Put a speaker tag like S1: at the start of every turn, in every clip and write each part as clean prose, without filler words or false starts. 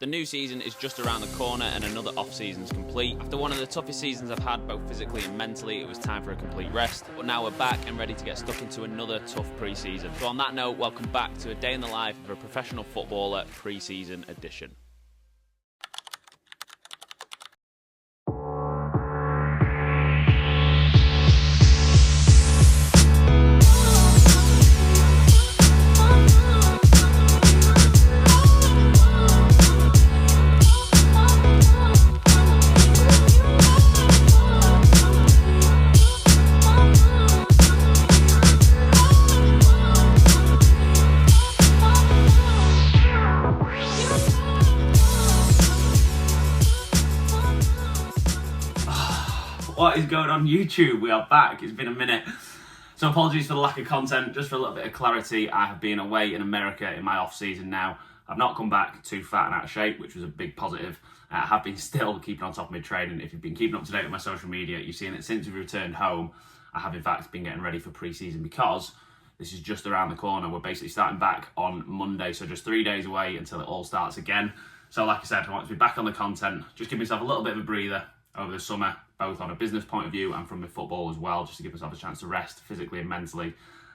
S1: The new season is just around the corner and another off-season's complete. After one of the toughest seasons I've had both physically and mentally, it was time for a complete rest. But now we're back and ready to get stuck into another tough pre-season. So on that note, welcome back to a day in the life of a professional footballer pre-season edition.
S2: What is going on YouTube? We are back. It's been a minute. So apologies for the lack of content. Just for a little bit of clarity, I have been away in America in my off season now. I've not come back too fat and out of shape, which was a big positive. I have been still keeping on top of my training. If you've been keeping up to date with my social media, you've seen that since we've returned home, I have in fact been getting ready for pre-season because this is just around the corner. We're basically starting back on Monday, so just 3 days away until it all starts again. So like I said, I want to be back on the content, just give myself a little bit of a breather over the summer, both on a business point of view and from my football as well, just to give myself a chance to rest physically and mentally. And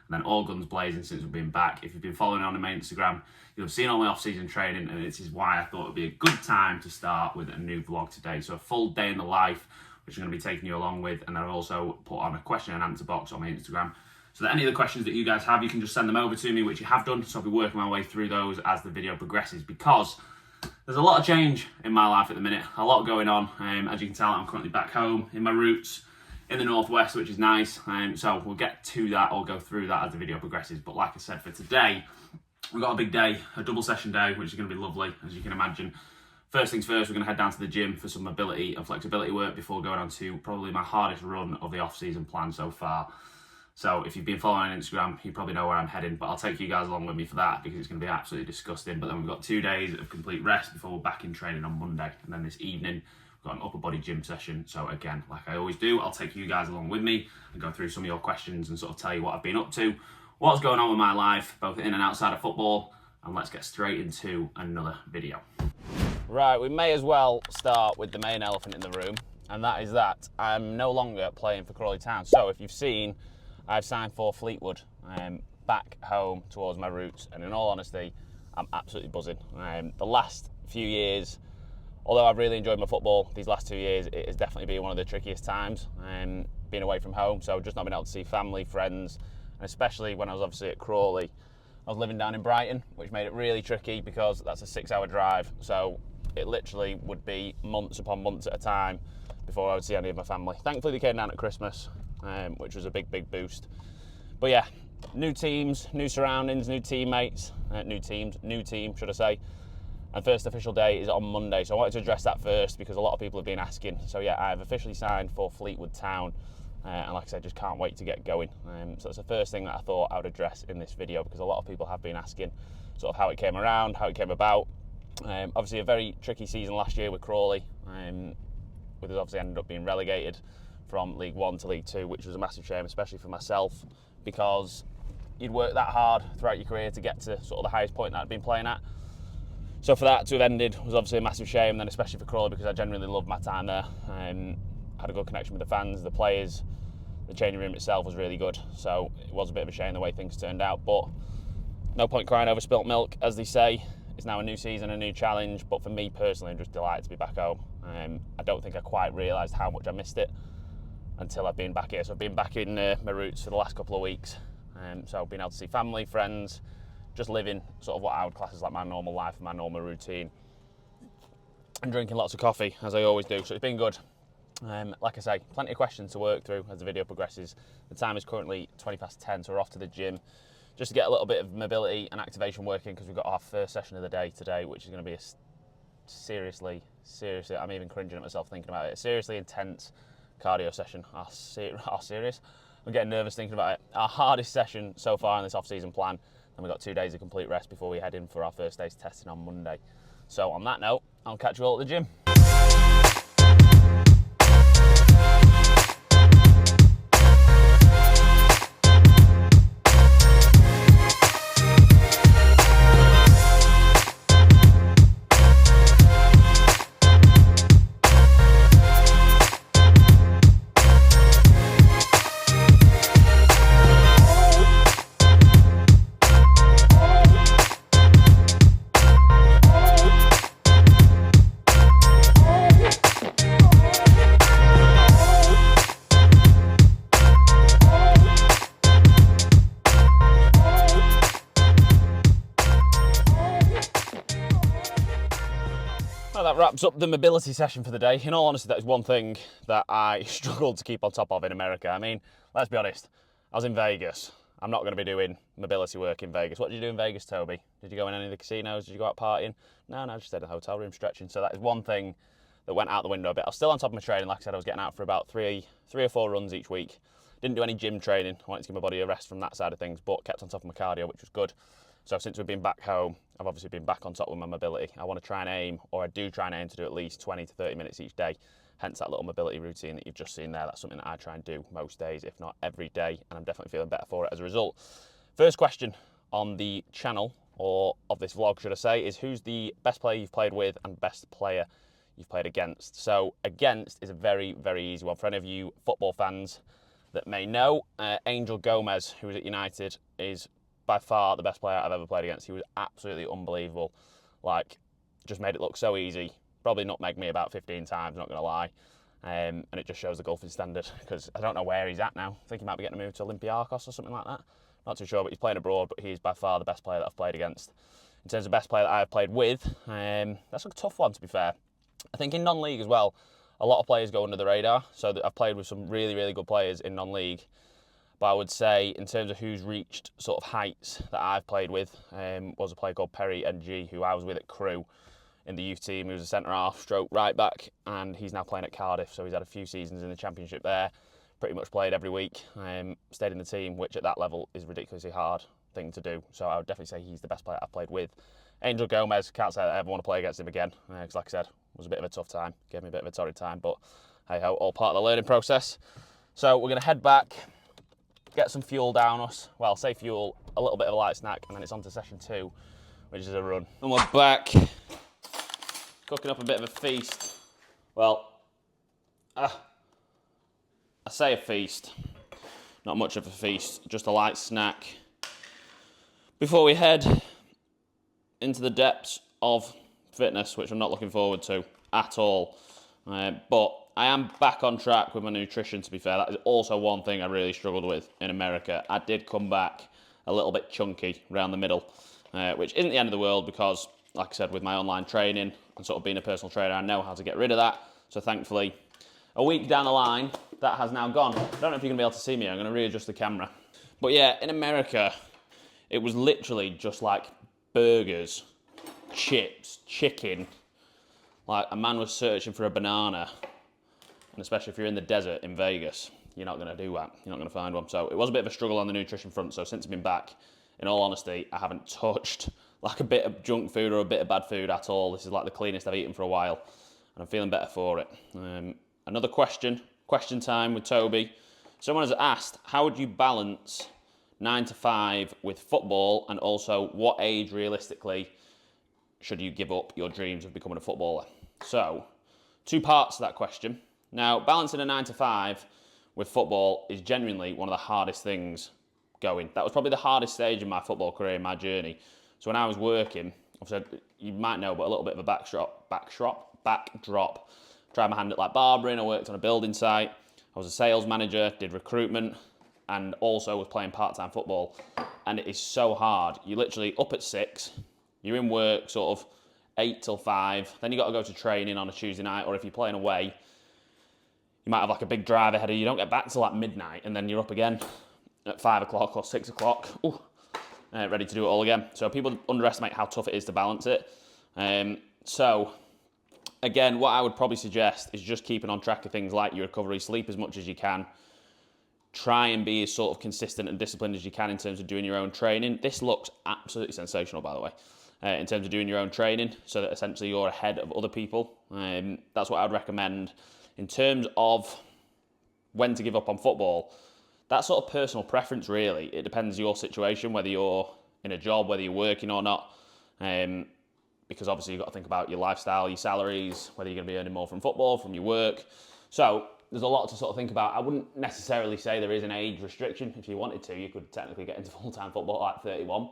S2: then all guns blazing since we've been back. If you've been following on my Instagram, you'll have seen all my off-season training, and this is why I thought it would be a good time to start with a new vlog today. So a full day in the life, which I'm going to be taking you along with, and I've also put on a question and answer box on my Instagram. So that any of the questions that you guys have, you can just send them over to me, which you have done. So I'll be working my way through those as the video progresses, because there's a lot of change in my life at the minute, a lot going on. As you can tell, I'm currently back home in my roots in the northwest, which is nice. So we'll get to that, or go through that as the video progresses. But like I said, for today, we've got a big day, a double session day, which is going to be lovely, as you can imagine. First things first, we're going to head down to the gym for some mobility and flexibility work before going on to probably my hardest run of the off-season plan so far. So if you've been following on Instagram, you probably know where I'm heading, but I'll take you guys along with me for that because it's going to be absolutely disgusting. But then we've got 2 days of complete rest before we're back in training on Monday. And then this evening, we've got an upper body gym session. So again, like I always do, I'll take you guys along with me and go through some of your questions and sort of tell you what I've been up to, what's going on with my life, both in and outside of football. And let's get straight into another video.
S1: Right, we may as well start with the main elephant in the room, and that is that I'm no longer playing for Crawley Town. So if you've seen, I've signed for Fleetwood, back home towards my roots, and in all honesty, I'm absolutely buzzing. The last few years, although I've really enjoyed my football, these last 2 years, it has definitely been one of the trickiest times, being away from home, so just not being able to see family, friends, and especially when I was obviously at Crawley, I was living down in Brighton, which made it really tricky because that's a 6-hour drive, so it literally would be months upon months at a time before I would see any of my family. Thankfully, they came down at Christmas, which was a big boost. But yeah, new teams, new surroundings, new teammates, new team, should I say. And first official day is on Monday, so I wanted to address that first because a lot of people have been asking. So yeah, I've officially signed for Fleetwood Town, and like I said, just can't wait to get going. So that's the first thing that I thought I would address in this video because a lot of people have been asking sort of how it came around, how it came about. Obviously a very tricky season last year with Crawley, with us obviously ended up being relegated from League 1 to League 2, which was a massive shame, especially for myself, because you'd worked that hard throughout your career to get to sort of the highest point that I'd been playing at. So for that to have ended was obviously a massive shame, then especially for Crawley because I genuinely loved my time there. I had a good connection with the fans, the players, the changing room itself was really good. So it was a bit of a shame the way things turned out, but no point crying over spilt milk, as they say. It's now a new season, a new challenge, but for me personally, I'm just delighted to be back home. I don't think I quite realised how much I missed it until I've been back here. So I've been back in my roots for the last couple of weeks. So I've been able to see family, friends, just living sort of what I would class as like my normal life and my normal routine. And drinking lots of coffee, as I always do, so it's been good. Like I say, plenty of questions to work through as the video progresses. The time is currently 10:20, so we're off to the gym just to get a little bit of mobility and activation working because we've got our first session of the day today, which is going to be a seriously, I'm even cringing at myself thinking about it, a seriously intense cardio session. Serious? I'm getting nervous thinking about it. Our hardest session so far in this off-season plan, and we've got 2 days of complete rest before we head in for our first day's testing on Monday. So on that note, I'll catch you all at the gym. Well, that wraps up the mobility session for the day. In all honesty, that is one thing that I struggled to keep on top of in America. I mean, let's be honest, I was in Vegas. I'm not going to be doing mobility work in Vegas. What did you do in Vegas, Toby? Did you go in any of the casinos? Did you go out partying? No, just stayed in the hotel room stretching. So that is one thing that went out the window a bit. I was still on top of my training. Like I said, I was getting out for about three or four runs each week. Didn't do any gym training. I wanted to give my body a rest from that side of things, but kept on top of my cardio, which was good. So since we've been back home, I've obviously been back on top with my mobility. I want to try and aim, or I do try and aim to do at least 20 to 30 minutes each day. Hence that little mobility routine that you've just seen there. That's something that I try and do most days, if not every day, and I'm definitely feeling better for it as a result. First question on the channel, or of this vlog, should I say, is who's the best player you've played with and best player you've played against? So against is a very, very easy one. For any of you football fans that may know, Angel Gomez, who was at United, is by far the best player I've ever played against. He was absolutely unbelievable. Like, just made it look so easy. Probably nutmegged me about 15 times, not going to lie. And it just shows the golfing standard, because I don't know where he's at now. I think he might be getting a move to Olympiacos or something like that. Not too sure, but he's playing abroad, but he's by far the best player that I've played against. In terms of best player that I've played with, that's a tough one, to be fair. I think in non-league as well, a lot of players go under the radar. So I've played with some really, really good players in non-league. But I would say, in terms of who's reached sort of heights that I've played with, was a player called Perry NG, who I was with at Crewe in the youth team. He was a centre-half stroke right back, and he's now playing at Cardiff. So he's had a few seasons in the Championship there. Pretty much played every week, stayed in the team, which at that level is a ridiculously hard thing to do. So I would definitely say he's the best player I've played with. Angel Gomez, can't say that I ever want to play against him again, because like I said, it was a bit of a tough time. Gave me a bit of a torrid time, but hey-ho, all part of the learning process. So we're going to head back, get some fuel down us. Well, say fuel, a little bit of a light snack, and then it's on to session 2, which is a run. And we're back, cooking up a bit of a feast. Well, I say a feast, not much of a feast, just a light snack. Before we head into the depths of fitness, which I'm not looking forward to at all. But I am back on track with my nutrition, to be fair. That is also one thing I really struggled with in America. I did come back a little bit chunky around the middle, which isn't the end of the world because, like I said, with my online training and sort of being a personal trainer, I know how to get rid of that. So thankfully, a week down the line, that has now gone. I don't know if you're going to be able to see me. I'm going to readjust the camera. But yeah, in America, it was literally just like burgers, chips, chicken. Like, a man was searching for a banana. And especially if you're in the desert in Vegas, you're not going to do that. You're not going to find one. So it was a bit of a struggle on the nutrition front. So since I've been back, in all honesty, I haven't touched like a bit of junk food or a bit of bad food at all. This is like the cleanest I've eaten for a while. And I'm feeling better for it. Another question time with Toby. Someone has asked, how would you balance 9 to 5 with football, and also what age realistically should you give up your dreams of becoming a footballer? So, 2 parts to that question. Now, balancing a 9 to 5 with football is genuinely one of the hardest things going. That was probably the hardest stage in my football career, in my journey. So when I was working, obviously you might know, but a little bit of a backdrop. Tried my hand at like barbering, I worked on a building site. I was a sales manager, did recruitment, and also was playing part-time football. And it is so hard. You're literally up at 6, you're in work sort of 8 till 5, then you got to go to training on a Tuesday night, or if you're playing away, you might have like a big drive ahead of you. You don't get back till like midnight, and then you're up again at 5 o'clock or 6 o'clock, ready to do it all again. So people underestimate how tough it is to balance it. So again, what I would probably suggest is just keeping on track of things like your recovery, sleep as much as you can. Try and be as sort of consistent and disciplined as you can in terms of doing your own training. This looks absolutely sensational, by the way, in terms of doing your own training, so that essentially you're ahead of other people. That's what I would recommend. In terms of when to give up on football, that's sort of personal preference, really. It depends your situation, whether you're in a job, whether you're working or not. Because obviously you've got to think about your lifestyle, your salaries, whether you're going to be earning more from football, from your work. So there's a lot to sort of think about. I wouldn't necessarily say there is an age restriction. If you wanted to, you could technically get into full-time football at 31.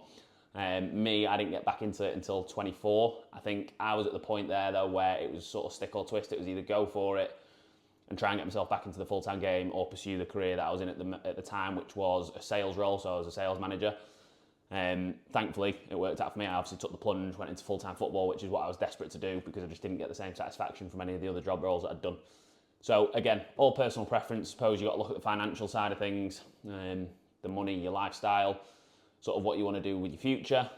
S1: Me, I didn't get back into it until 24. I think I was at the point there, though, where it was sort of stick or twist. It was either go for it and try and get myself back into the full-time game, or pursue the career that I was in at the time, which was a sales role. So I was a sales manager. Thankfully, it worked out for me. I obviously took the plunge, went into full-time football, which is what I was desperate to do because I just didn't get the same satisfaction from any of the other job roles that I'd done. So again, all personal preference. Suppose you've got to look at the financial side of things, the money, your lifestyle, sort of what you want to do with your future.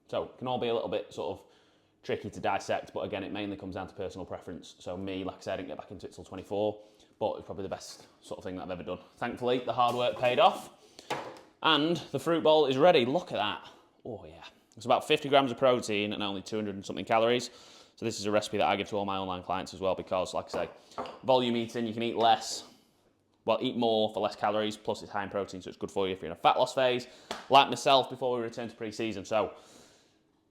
S1: So it can all be a little bit sort of tricky to dissect, but again, it mainly comes down to personal preference. So me, like I said, I didn't get back into it till 24, but it's probably the best sort of thing that I've ever done. Thankfully, the hard work paid off. And the fruit bowl is ready. Look at that. Oh yeah. It's about 50 grams of protein and only 200 and something calories. So this is a recipe that I give to all my online clients as well because, like I say, volume eating, you can eat less, well, eat more for less calories, plus it's high in protein, so it's good for you if you're in a fat loss phase, like myself before we return to pre-season. So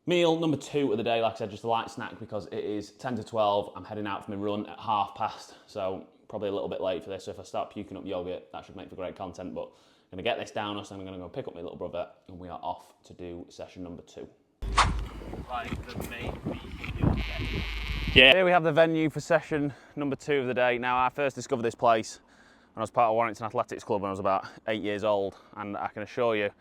S1: meal number 2 of the day, like I said, just a light snack because it is 10 to 12. I'm heading out for my run at past, so probably a little bit late for this. So if I start puking up yogurt, that should make for great content, but I'm going to get this down us, and I'm going to go pick up my little brother, and we are off to do session number 2. Yeah. Here we have the venue for session number 2 of the day. Now, I first discovered this place when I was part of Warrington Athletics Club when I was about 8 years old, and I can assure you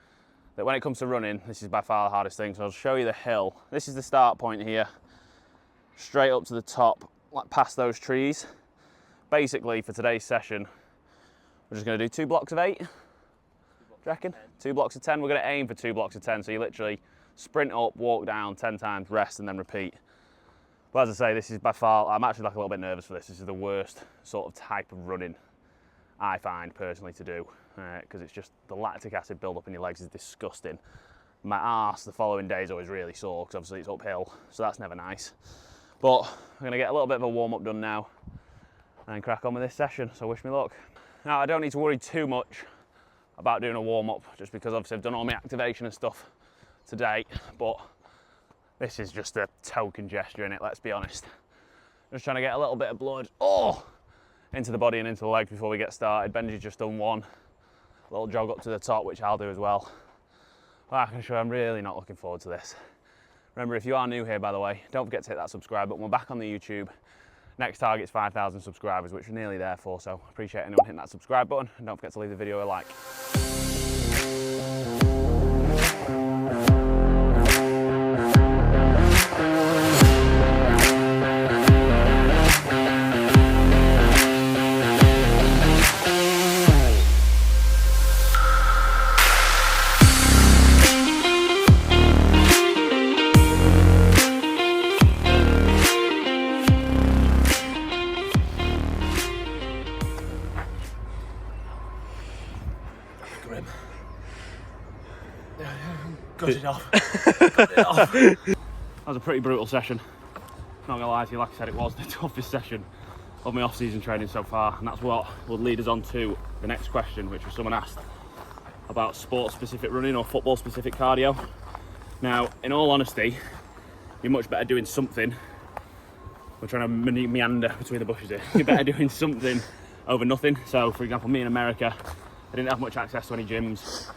S1: that when it comes to running, this is by far the hardest thing. So I'll show you the hill. This is the start point here, straight up to the top, like past those trees. Basically, for today's session, we're just going to do 2 blocks of 8. Do you reckon? 2 blocks of 10. We're going to aim for 2 blocks of 10. So you literally sprint up, walk down 10 times, rest, and then repeat. But as I say, this is by far, I'm actually like a little bit nervous for this. This is the worst sort of type of running I find personally to do because it's just the lactic acid build-up in your legs is disgusting. My arse the following day is always really sore because obviously it's uphill, so that's never nice. But I'm going to get a little bit of a warm-up done now and crack on with this session, so wish me luck. Now, I don't need to worry too much about doing a warm-up just because obviously I've done all my activation and stuff to date, but this is just a token gesture in it, let's be honest. Just trying to get a little bit of blood into the body and into the legs before we get started. Benji's just done one little jog up to the top, which I'll do as well. But I can assure you I'm really not looking forward to this. Remember, if you are new here, by the way, don't forget to hit that subscribe button. We're back on the YouTube. Next target's 5,000 subscribers, which we're nearly there for, so appreciate anyone hitting that subscribe button, and don't forget to leave the video a like. Got it off. That was a pretty brutal session. Not gonna lie to you, like I said, it was the toughest session of my off-season training so far, and that's what will lead us on to the next question, which was someone asked about sport-specific running or football-specific cardio. Now, in all honesty, you're much better doing something. We're trying to meander between the bushes here. You're better doing something over nothing. So, for example, me in America, I didn't have much access to any gyms.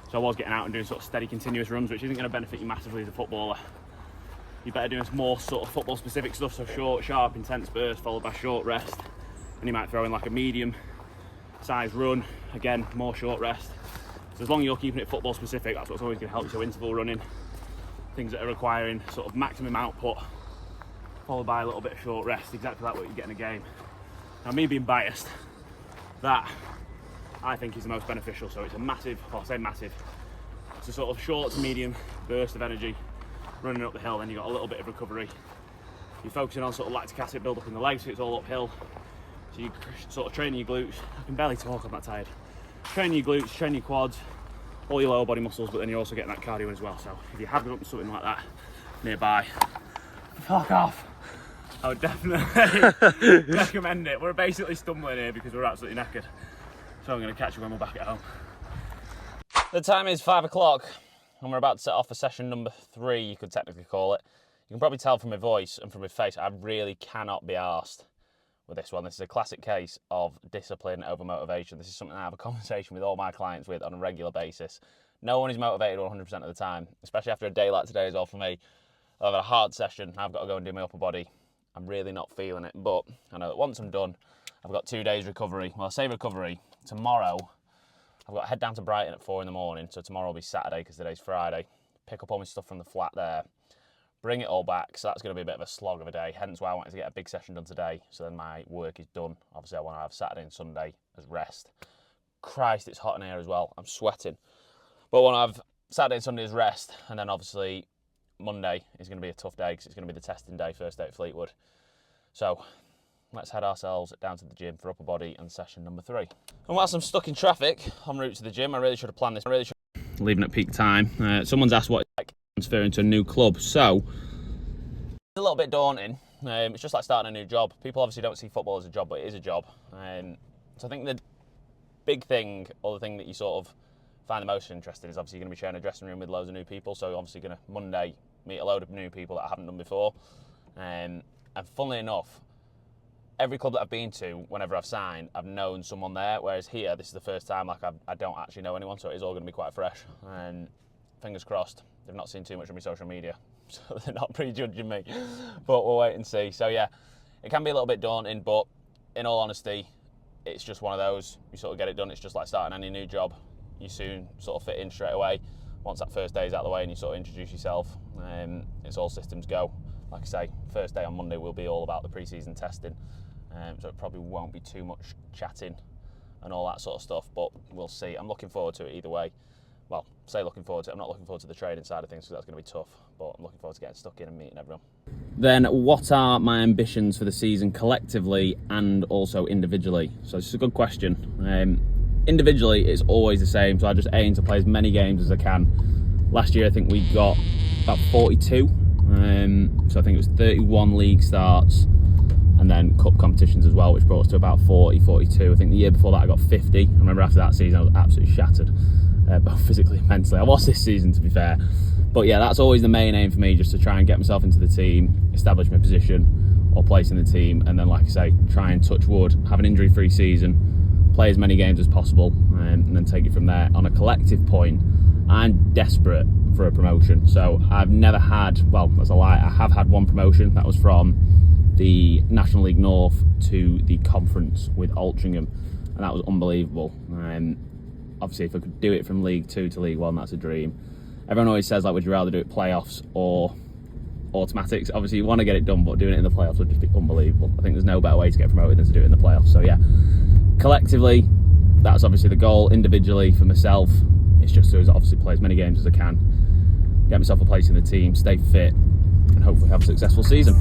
S1: So I was getting out and doing sort of steady, continuous runs, which isn't going to benefit you massively as a footballer. You're better doing some more sort of football-specific stuff, so short, sharp, intense burst, followed by short rest. And you might throw in like a medium-sized run, again, more short rest. So as long as you're keeping it football-specific, that's what's always going to help you. So interval running, things that are requiring sort of maximum output, followed by a little bit of short rest, exactly like what you get in a game. Now, me being biased, that I think is the most beneficial. So it's a massive, well, I say massive, it's a sort of short to medium burst of energy running up the hill, then you've got a little bit of recovery. You're focusing on sort of lactic acid build up in the legs, so it's all uphill. So you're sort of training your glutes. I can barely talk, I'm that tired. Training your glutes, training your quads, all your lower body muscles, but then you're also getting that cardio in as well. So if you have something like that nearby, fuck off. I would definitely recommend it. We're basically stumbling here because we're absolutely knackered. So I'm going to catch you when we're back at home. The time is 5 o'clock and we're about to set off for session number 3, you could technically call it. You can probably tell from my voice and from my face, I really cannot be arsed with this one. This is a classic case of discipline over motivation. This is something I have a conversation with all my clients with on a regular basis. No one is motivated 100% of the time, especially after a day like today as well for me. I've had a hard session, I've got to go and do my upper body. I'm really not feeling it, but I know that once I'm done, I've got 2 days recovery. Well, I say recovery. Tomorrow, I've got to head down to Brighton at 4 in the morning, so tomorrow will be Saturday because today's Friday. Pick up all my stuff from the flat there, bring it all back, so that's going to be a bit of a slog of a day, hence why I wanted to get a big session done today, so then my work is done. Obviously I want to have Saturday and Sunday as rest. Christ, it's hot in here as well, I'm sweating. But I want to have Saturday and Sunday as rest, and then obviously Monday is going to be a tough day because it's going to be the testing day, first day at Fleetwood. So let's head ourselves down to the gym for upper body and session number 3. And whilst I'm stuck in traffic en route to the gym, I really should have planned this. Leaving at peak time. Someone's asked what it's like transferring to a new club. So it's a little bit daunting. It's just like starting a new job. People obviously don't see football as a job, but it is a job. So I think the big thing, or the thing that you sort of find the most interesting, is obviously you're going to be sharing a dressing room with loads of new people. So obviously going to Monday meet a load of new people that I haven't done before. And funnily enough, every club that I've been to, whenever I've signed, I've known someone there, whereas here, this is the first time I don't actually know anyone, so it is all going to be quite fresh. And fingers crossed, they've not seen too much of my social media, so they're not prejudging me, but we'll wait and see. So yeah, it can be a little bit daunting, but in all honesty, it's just one of those, you sort of get it done. It's just like starting any new job. You soon sort of fit in straight away. Once that first day is out of the way and you sort of introduce yourself, it's all systems go. Like I say, first day on Monday will be all about the pre-season testing. So it probably won't be too much chatting and all that sort of stuff, but we'll see. I'm looking forward to it either way. Well, say looking forward to it. I'm not looking forward to the trading side of things because that's going to be tough, but I'm looking forward to getting stuck in and meeting everyone. Then what are my ambitions for the season collectively and also individually? So this is a good question. Individually, it's always the same, so I just aim to play as many games as I can. Last year, I think we got about 42. So I think it was 31 league starts, and then cup competitions as well, which brought us to about 40, 42. I think the year before that I got 50. I remember after that season I was absolutely shattered, both physically and mentally. I was this season, to be fair. But yeah, that's always the main aim for me, just to try and get myself into the team, establish my position or place in the team, and then, like I say, try and touch wood, have an injury-free season, play as many games as possible, and then take it from there. On a collective point, I'm desperate for a promotion. So I've never had, well, that's a lie, I have had one promotion. That was from the National League North to the conference with Altrincham, and that was unbelievable. Obviously, if I could do it from League 2 to League 1, that's a dream. Everyone always says, like, would you rather do it playoffs or automatics? Obviously, you want to get it done, but doing it in the playoffs would just be unbelievable. I think there's no better way to get promoted than to do it in the playoffs. So yeah, collectively, that's obviously the goal. Individually, for myself, it's just to obviously play as many games as I can, get myself a place in the team, stay fit, and hopefully have a successful season.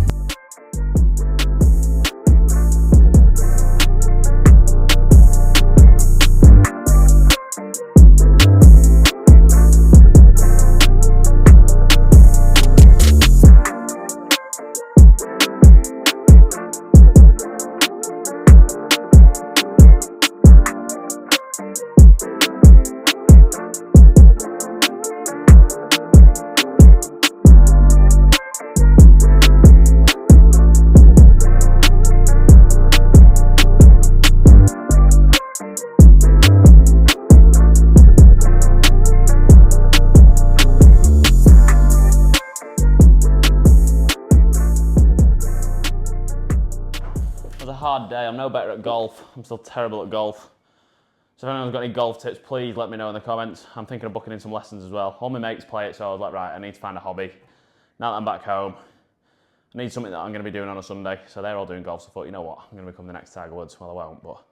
S1: Hard day. I'm no better at golf. I'm still terrible at golf. So if anyone's got any golf tips, please let me know in the comments. I'm thinking of booking in some lessons as well. All my mates play it, so I was like, right, I need to find a hobby. Now that I'm back home, I need something that I'm going to be doing on a Sunday. So they're all doing golf, so I thought, you know what, I'm going to become the next Tiger Woods. Well, I won't, but I'll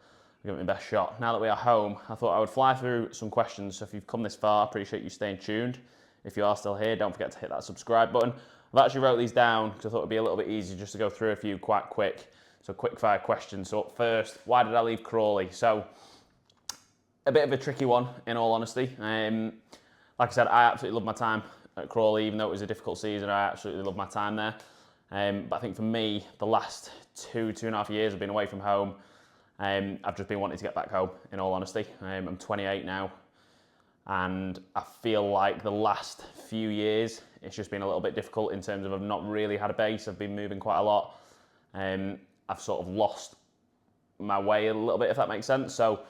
S1: give it my best shot. Now that we are home, I thought I would fly through some questions. So if you've come this far, I appreciate you staying tuned. If you are still here, don't forget to hit that subscribe button. I've actually wrote these down because I thought it would be a little bit easier just to go through a few quite quick. So quick fire questions. So up first, why did I leave Crawley? So a bit of a tricky one, in all honesty. Like I said, I absolutely loved my time at Crawley, even though it was a difficult season. I absolutely loved my time there. But I think for me, the last 2.5 years I've been away from home. I've just been wanting to get back home, in all honesty. I'm 28 now, and I feel like the last few years it's just been a little bit difficult in terms of I've not really had a base. I've been moving quite a lot. I've sort of lost my way a little bit, if that makes sense. So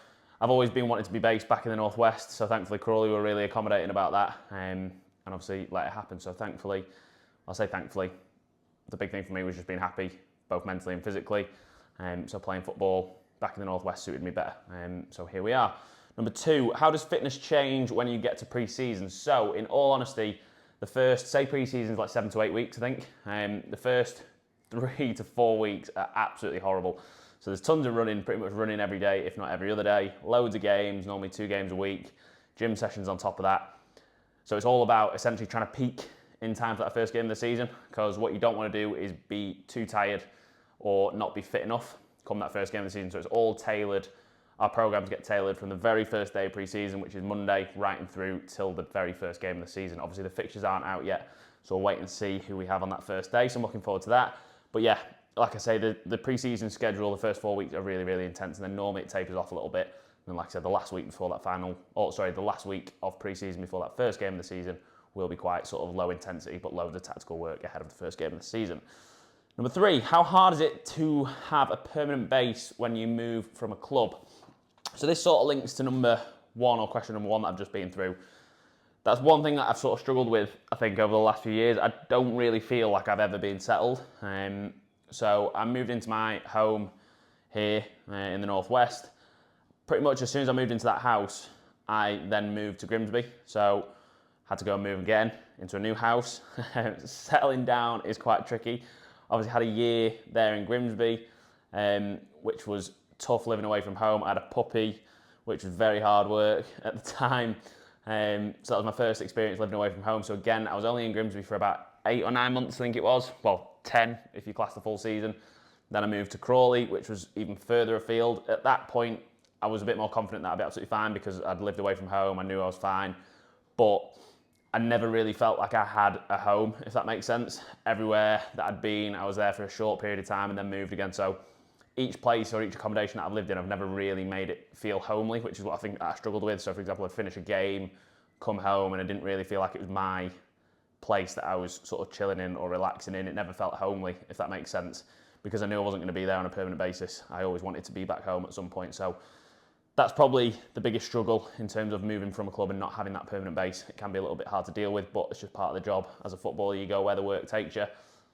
S1: I've always been wanting to be based back in the Northwest. So thankfully Crawley were really accommodating about that, and obviously let it happen. So thankfully, I'll say thankfully, the big thing for me was just being happy, both mentally and physically. So playing football back in the Northwest suited me better. So here we are. Number 2, how does fitness change when you get to pre-season? So, in all honesty, the first, say pre-season is like 7 to 8 weeks, I think. The first 3 to 4 weeks are absolutely horrible. So there's tons of running, pretty much running every day, if not every other day. Loads of games, normally 2 games a week. Gym sessions on top of that. So it's all about essentially trying to peak in time for that first game of the season, because what you don't want to do is be too tired or not be fit enough come that first game of the season. So it's all tailored. Our programs get tailored from the very first day of pre-season, which is Monday, right and through till the very first game of the season. Obviously, the fixtures aren't out yet, so we'll wait and see who we have on that first day. So I'm looking forward to that. But yeah, like I say, the pre-season schedule, the first 4 weeks are really, really intense, and then normally it tapers off a little bit. And like I said, the last week before that the last week of pre-season before that first game of the season will be quite sort of low intensity, but loads of tactical work ahead of the first game of the season. Number 3, how hard is it to have a permanent base when you move from a club? So this sort of links to number 1, or question number 1 that I've just been through. That's one thing that I've sort of struggled with, I think, over the last few years. I don't really feel like I've ever been settled. So I moved into my home here in the Northwest. Pretty much as soon as I moved into that house, I then moved to Grimsby. So had to go and move again into a new house. Settling down is quite tricky. Obviously had a year there in Grimsby, which was tough living away from home. I had a puppy, which was very hard work at the time. So that was my first experience living away from home. So again, I was only in Grimsby for about 8 or 9 months, I think it was. Well, 10 if you class the full season. Then I moved to Crawley, which was even further afield. At that point, I was a bit more confident that I'd be absolutely fine because I'd lived away from home. I knew I was fine. But I never really felt like I had a home, if that makes sense. Everywhere that I'd been, I was there for a short period of time and then moved again. So each place or each accommodation that I've lived in, I've never really made it feel homely, which is what I think I struggled with. So for example, I'd finish a game, come home, and I didn't really feel like it was my place that I was sort of chilling in or relaxing in. It never felt homely, if that makes sense, because I knew I wasn't going to be there on a permanent basis. I always wanted to be back home at some point. So that's probably the biggest struggle in terms of moving from a club and not having that permanent base. It can be a little bit hard to deal with, but it's just part of the job. As a footballer, you go where the work takes you.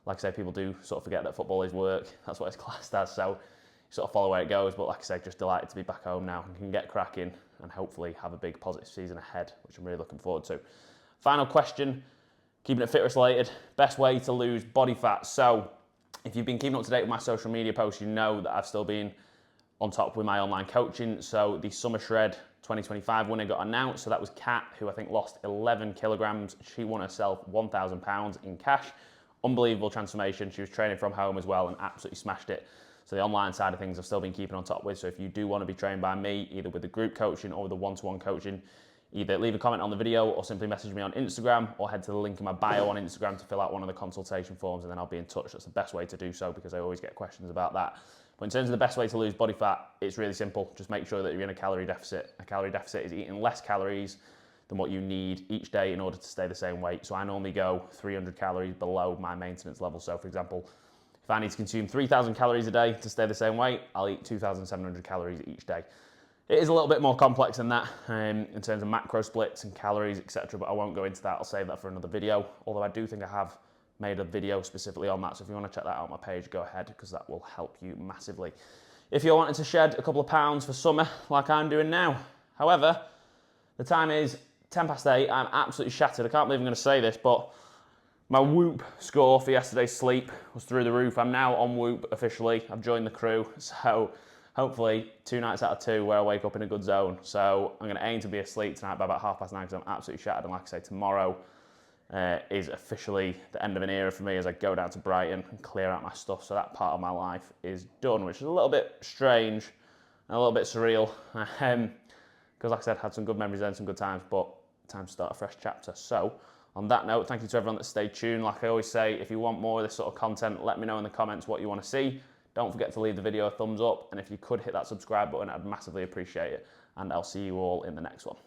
S1: Like I say, people do sort of forget that football is work. That's what it's classed as. So you sort of follow where it goes. But like I say, just delighted to be back home now and can get cracking and hopefully have a big positive season ahead, which I'm really looking forward to. Final question, keeping it fitness related. Best way to lose body fat. So if you've been keeping up to date with my social media posts, you know that I've still been on top with my online coaching. So the Summer Shred 2025 winner got announced. So that was Kat, who I think lost 11 kilograms. She won herself £1,000 in cash. Unbelievable transformation. She was training from home as well and absolutely smashed it. So the online side of things I've still been keeping on top with. So if you do want to be trained by me, either with the group coaching or with the one-to-one coaching, either leave a comment on the video or simply message me on Instagram or head to the link in my bio on Instagram to fill out one of the consultation forms and then I'll be in touch. That's the best way to do so because I always get questions about that. But in terms of the best way to lose body fat, it's really simple. Just make sure that you're in a calorie deficit. A calorie deficit is eating less calories than what you need each day in order to stay the same weight. So I normally go 300 calories below my maintenance level. So for example, if I need to consume 3,000 calories a day to stay the same weight, I'll eat 2,700 calories each day. It is a little bit more complex than that in terms of macro splits and calories, etc. But I won't go into that. I'll save that for another video. Although I do think I have made a video specifically on that. So if you want to check that out on my page, go ahead because that will help you massively. If you're wanting to shed a couple of pounds for summer like I'm doing now. However, the time is 10 past 8. I'm absolutely shattered. I can't believe I'm going to say this, but my Whoop score for yesterday's sleep was through the roof. I'm now on Whoop officially. I've joined the crew. So hopefully 2 nights out of 2 where I wake up in a good zone. So I'm going to aim to be asleep tonight by about 9:30 because I'm absolutely shattered. And like I say, tomorrow is officially the end of an era for me as I go down to Brighton and clear out my stuff. So that part of my life is done, which is a little bit strange and a little bit surreal. Because like I said, had some good memories then, some good times, but time to start a fresh chapter. So on that note, thank you to everyone that stayed tuned. Like I always say, if you want more of this sort of content, let me know in the comments what you want to see. Don't forget to leave the video a thumbs up. And if you could hit that subscribe button, I'd massively appreciate it. And I'll see you all in the next one.